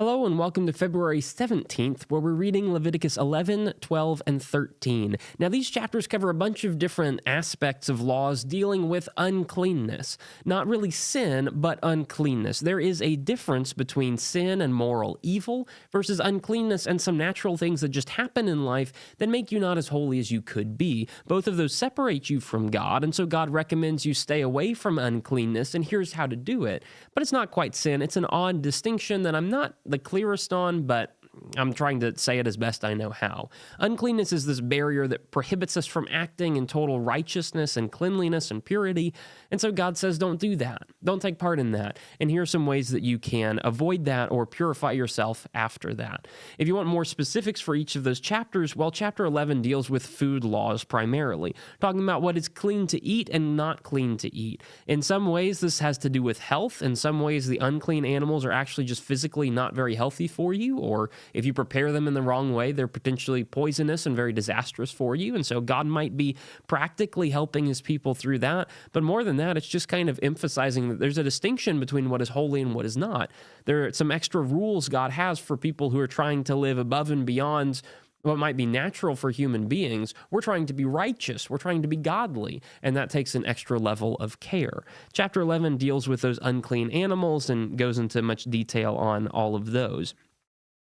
Hello and welcome to February 17th, where we're reading Leviticus 11, 12, and 13. Now, these chapters cover a bunch of different aspects of laws dealing with uncleanness. Not really sin, but uncleanness. There is a difference between sin and moral evil versus uncleanness and some natural things that just happen in life that make you not as holy as you could be. Both of those separate you from God, and so God recommends you stay away from uncleanness, and here's how to do it. But it's not quite sin. It's an odd distinction that I'm not the clearest on, but I'm trying to say it as best I know how. Uncleanness is this barrier that prohibits us from acting in total righteousness and cleanliness and purity. And so God says, don't do that. Don't take part in that. And here are some ways that you can avoid that or purify yourself after that. If you want more specifics for each of those chapters, well, chapter 11 deals with food laws primarily, talking about what is clean to eat and not clean to eat. In some ways, this has to do with health. In some ways, the unclean animals are actually just physically not very healthy for you, or if you prepare them in the wrong way, they're potentially poisonous and very disastrous for you. And so God might be practically helping his people through that. But more than that, it's just kind of emphasizing that there's a distinction between what is holy and what is not. There are some extra rules God has for people who are trying to live above and beyond what might be natural for human beings. We're trying to be righteous. We're trying to be godly. And that takes an extra level of care. Chapter 11 deals with those unclean animals and goes into much detail on all of those.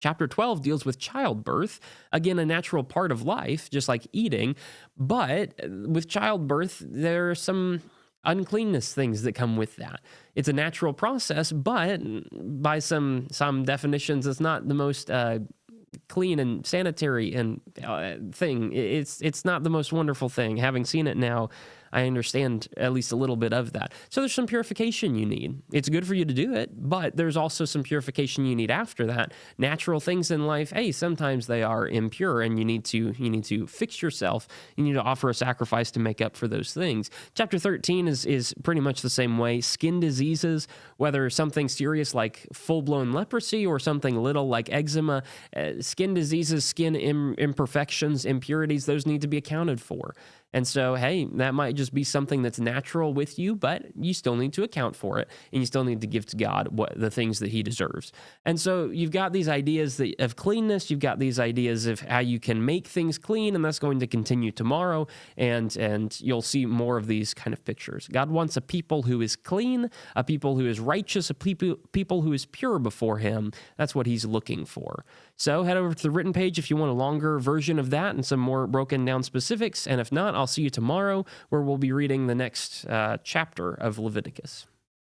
Chapter 12 deals with childbirth, again, a natural part of life, just like eating. But with childbirth, there are some uncleanness things that come with that. It's a natural process, but by some definitions, it's not the most clean and sanitary and thing. It's not the most wonderful thing. Having seen it now, I understand at least a little bit of that. So there's some purification you need. It's good for you to do it, but there's also some purification you need after that. Natural things in life, hey, sometimes they are impure, and you need to fix yourself. You need to offer a sacrifice to make up for those things. Chapter 13 is pretty much the same way. Skin diseases, whether something serious like full-blown leprosy or something little like eczema, skin diseases, skin imperfections, impurities, those need to be accounted for. And so, hey, that might just be something that's natural with you, but you still need to account for it, and you still need to give to God the things that he deserves. And so you've got these ideas of cleanness, you've got these ideas of how you can make things clean, and that's going to continue tomorrow, and you'll see more of these kind of pictures. God wants a people who is clean, a people who is righteous, a people who is pure before him. That's what he's looking for. So head over to the written page if you want a longer version of that and some more broken down specifics, and if not, I'll see you tomorrow where we'll be reading the next chapter of Leviticus.